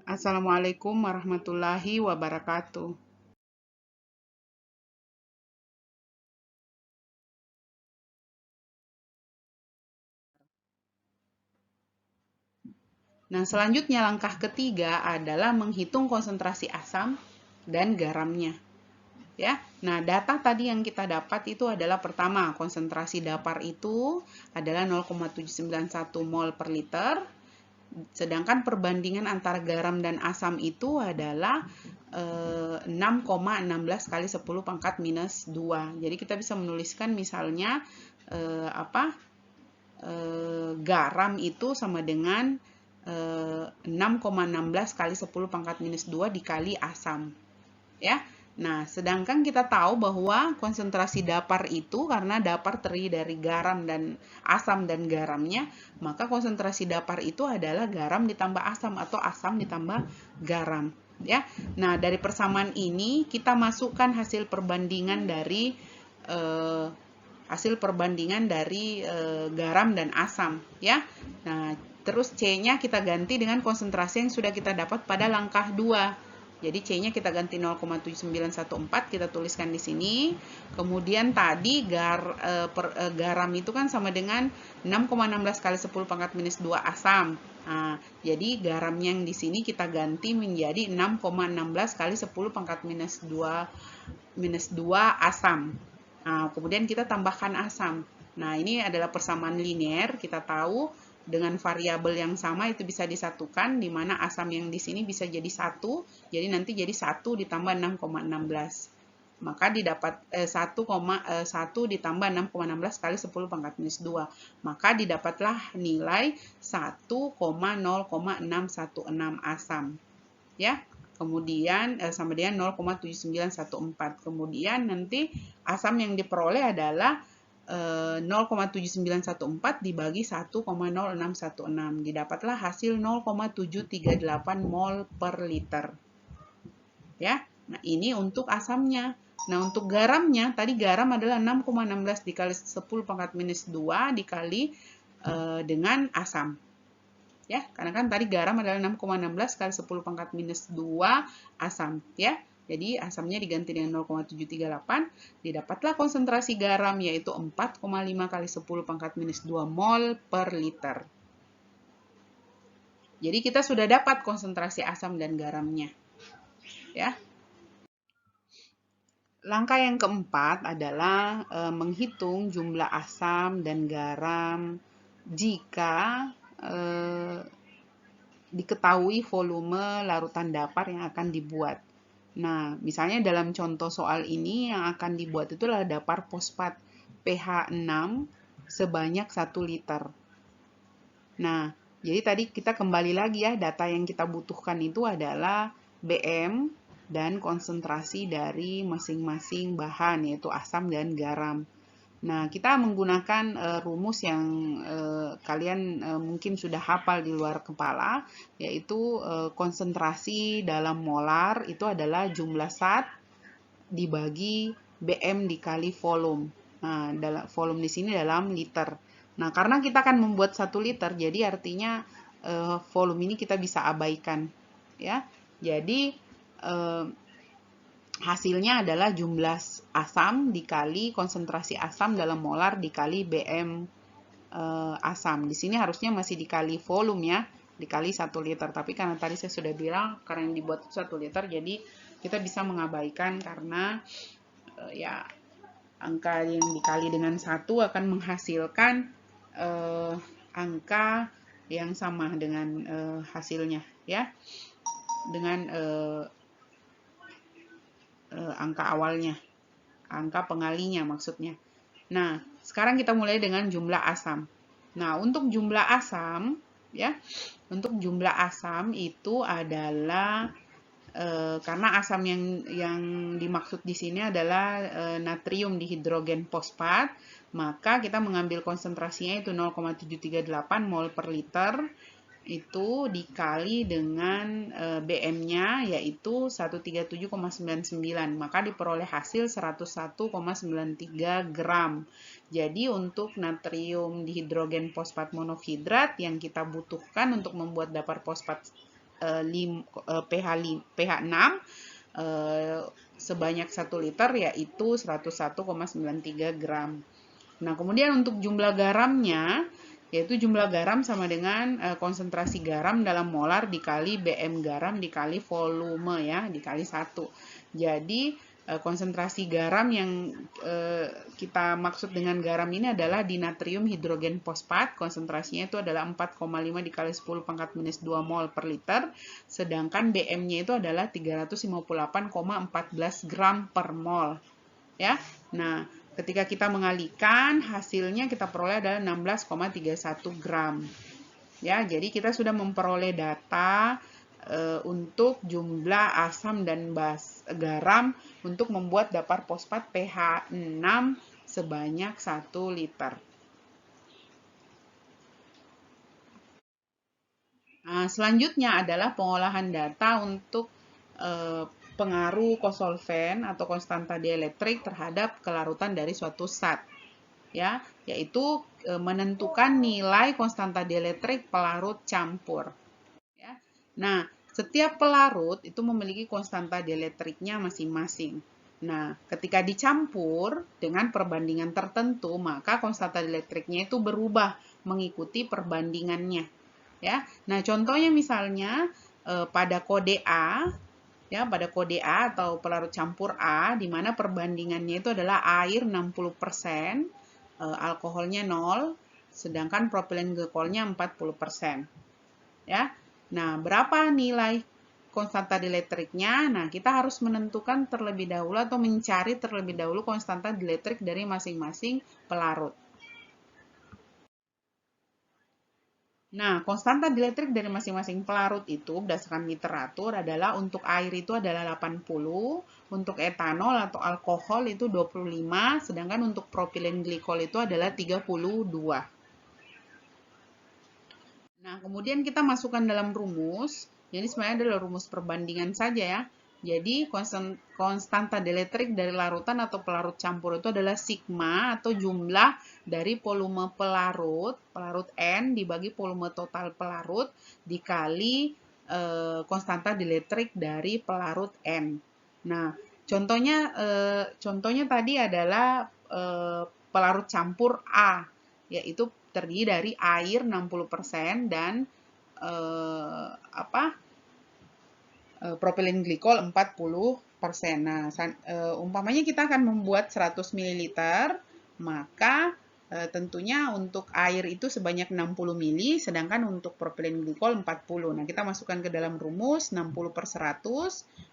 Assalamualaikum warahmatullahi wabarakatuh. Nah, selanjutnya langkah ketiga adalah menghitung konsentrasi asam dan garamnya. Ya. Nah, data tadi yang kita dapat itu adalah pertama, konsentrasi dapar itu adalah 0,791 mol per liter. Sedangkan perbandingan antara garam dan asam itu adalah 6,16 kali 10 pangkat minus 2. Jadi kita bisa menuliskan misalnya garam itu sama dengan 6,16 kali 10 pangkat minus 2 dikali asam. Ya. Nah, sedangkan kita tahu bahwa konsentrasi dapar itu karena dapar terdiri dari garam dan asam dan garamnya, maka konsentrasi dapar itu adalah garam ditambah asam atau asam ditambah garam. Ya. Nah, dari persamaan ini kita masukkan hasil perbandingan dari garam dan asam, ya. Nah, terus C-nya kita ganti dengan konsentrasi yang sudah kita dapat pada langkah 2. Jadi C-nya kita ganti 0,7914, kita tuliskan di sini. Kemudian tadi garam itu kan sama dengan 6,16 kali 10 pangkat minus 2 asam. Nah, jadi garamnya yang di sini kita ganti menjadi 6,16 kali 10 pangkat minus 2 asam. Nah, kemudian kita tambahkan asam. Nah, ini adalah persamaan linear. Kita tahu dengan variabel yang sama itu bisa disatukan, di mana asam yang di sini bisa jadi 1. Jadi nanti jadi 1 ditambah 6,16. Maka didapat 1 ditambah 6,16 kali 10 pangkat minus 2. Maka didapatlah nilai 1,0,616 asam. Ya. Kemudian sama dengan 0,7914. Kemudian nanti asam yang diperoleh adalah 0,7914 dibagi 1,0616. Didapatlah hasil 0,738 mol per liter. Ya. Nah, ini untuk asamnya. Nah, untuk garamnya, tadi garam adalah 6,16 dikali 10 pangkat minus 2 dikali dengan asam. Ya, karena kan tadi garam adalah 6,16 kali 10 pangkat minus 2 asam, ya. Jadi asamnya diganti dengan 0,738, didapatlah konsentrasi garam yaitu 4,5 kali 10 pangkat minus 2 mol per liter. Jadi kita sudah dapat konsentrasi asam dan garamnya. Ya. Langkah yang keempat adalah menghitung jumlah asam dan garam jika diketahui volume larutan dapar yang akan dibuat. Nah, misalnya dalam contoh soal ini yang akan dibuat itu adalah dapar fosfat pH 6 sebanyak 1 liter. Nah, jadi tadi kita kembali lagi ya, data yang kita butuhkan itu adalah BM dan konsentrasi dari masing-masing bahan, yaitu asam dan garam. Nah, kita menggunakan rumus yang kalian mungkin sudah hafal di luar kepala, yaitu konsentrasi dalam molar itu adalah jumlah zat dibagi BM dikali volume. Nah, volume di sini dalam liter. Nah, karena kita akan membuat 1 liter, jadi artinya volume ini kita bisa abaikan. Ya, jadi hasilnya adalah jumlah asam dikali konsentrasi asam dalam molar dikali BM asam. Di sini harusnya masih dikali volume ya, dikali 1 liter. Tapi karena tadi saya sudah bilang, karena yang dibuat 1 liter, jadi kita bisa mengabaikan karena ya angka yang dikali dengan 1 akan menghasilkan angka yang sama dengan hasilnya ya, dengan angka awalnya, angka pengalinya maksudnya. Nah, sekarang kita mulai dengan jumlah asam. Nah, untuk jumlah asam, ya, untuk jumlah asam itu adalah karena asam yang dimaksud di sini adalah natrium dihidrogen fosfat, maka kita mengambil konsentrasinya itu 0,738 mol per liter, itu dikali dengan BM-nya yaitu 137,99, maka diperoleh hasil 101,93 gram. Jadi untuk natrium dihidrogen fosfat monohidrat yang kita butuhkan untuk membuat dapar fosfat pH 6 sebanyak 1 liter, yaitu 101,93 gram. Nah, kemudian untuk jumlah garamnya, yaitu jumlah garam sama dengan konsentrasi garam dalam molar dikali BM garam dikali volume, ya, dikali 1. Jadi konsentrasi garam yang kita maksud dengan garam ini adalah dinatrium hidrogen fosfat. Konsentrasinya itu adalah 4,5 dikali 10 pangkat minus 2 mol per liter. Sedangkan BM-nya itu adalah 358,14 gram per mol. Ya, nah ketika kita mengalihkan, hasilnya kita peroleh adalah 16,31 gram. Ya, jadi kita sudah memperoleh data untuk jumlah asam dan garam untuk membuat dapar fosfat pH 6 sebanyak 1 liter. Nah, selanjutnya adalah pengolahan data untuk pengaruh kosolven atau konstanta dielektrik terhadap kelarutan dari suatu zat, ya, yaitu menentukan nilai konstanta dielektrik pelarut campur. Ya. Nah, setiap pelarut itu memiliki konstanta dielektriknya masing-masing. Nah, ketika dicampur dengan perbandingan tertentu, maka konstanta dielektriknya itu berubah mengikuti perbandingannya. Ya, nah contohnya misalnya pada kode A, ya, pada kode A atau pelarut campur A, di mana perbandingannya itu adalah air 60%, alkoholnya 0, sedangkan propilen glikolnya 40%. Ya. Nah, berapa nilai konstanta dielektriknya? Nah, kita harus menentukan terlebih dahulu atau mencari terlebih dahulu konstanta dielektrik dari masing-masing pelarut. Nah, konstanta dielektrik dari masing-masing pelarut itu berdasarkan literatur adalah untuk air itu adalah 80, untuk etanol atau alkohol itu 25, sedangkan untuk propilen glikol itu adalah 32. Nah, kemudian kita masukkan dalam rumus. Jadi sebenarnya adalah rumus perbandingan saja, ya. Jadi konstanta dielektrik dari larutan atau pelarut campur itu adalah sigma atau jumlah dari volume pelarut N dibagi volume total pelarut dikali konstanta dielektrik dari pelarut N. Nah, contohnya tadi adalah pelarut campur A, yaitu terdiri dari air 60% dan propilen glikol 40%. Nah, umpamanya kita akan membuat 100 ml, maka tentunya untuk air itu sebanyak 60 ml, sedangkan untuk propilen glikol 40. Nah, kita masukkan ke dalam rumus 60 per 100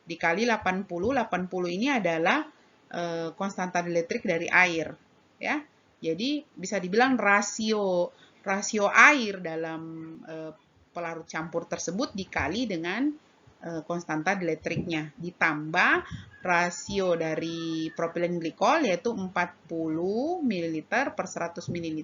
dikali 80. 80 ini adalah konstanta dielektrik dari air, ya. Jadi bisa dibilang rasio air dalam pelarut campur tersebut dikali dengan konstanta dielektriknya, ditambah rasio dari propilen glikol yaitu 40 ml per 100 ml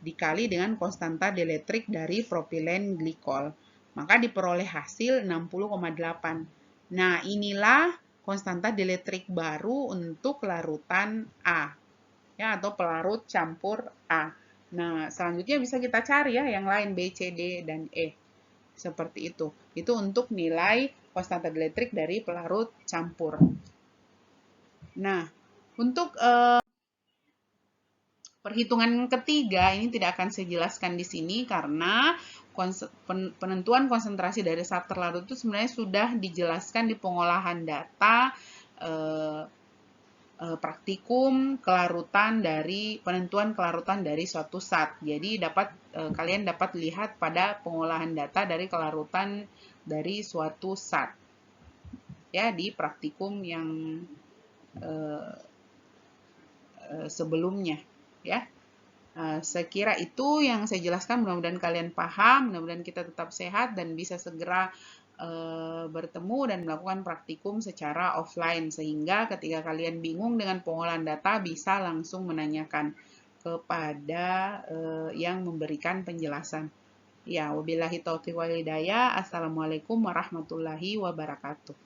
dikali dengan konstanta dielektrik dari propilen glikol. Maka diperoleh hasil 60,8. Nah, inilah konstanta dielektrik baru untuk larutan A, ya, atau pelarut campur A. Nah, selanjutnya bisa kita cari, ya, yang lain B, C, D, dan E. Seperti itu. Itu untuk nilai konstanta dielektrik dari pelarut campur. Nah, untuk perhitungan ketiga ini tidak akan saya jelaskan di sini karena penentuan konsentrasi dari zat terlarut itu sebenarnya sudah dijelaskan di pengolahan data praktikum kelarutan dari penentuan kelarutan dari suatu zat. Jadi kalian dapat lihat pada pengolahan data dari kelarutan dari suatu zat, ya, di praktikum yang sebelumnya, ya. Saya kira itu yang saya jelaskan. Mudah-mudahan kalian paham, mudah-mudahan kita tetap sehat dan bisa segera bertemu dan melakukan praktikum secara offline, sehingga ketika kalian bingung dengan pengolahan data bisa langsung menanyakan kepada yang memberikan penjelasan. Ya, wabillahi taufiq wal hidayah. Assalamualaikum warahmatullahi wabarakatuh.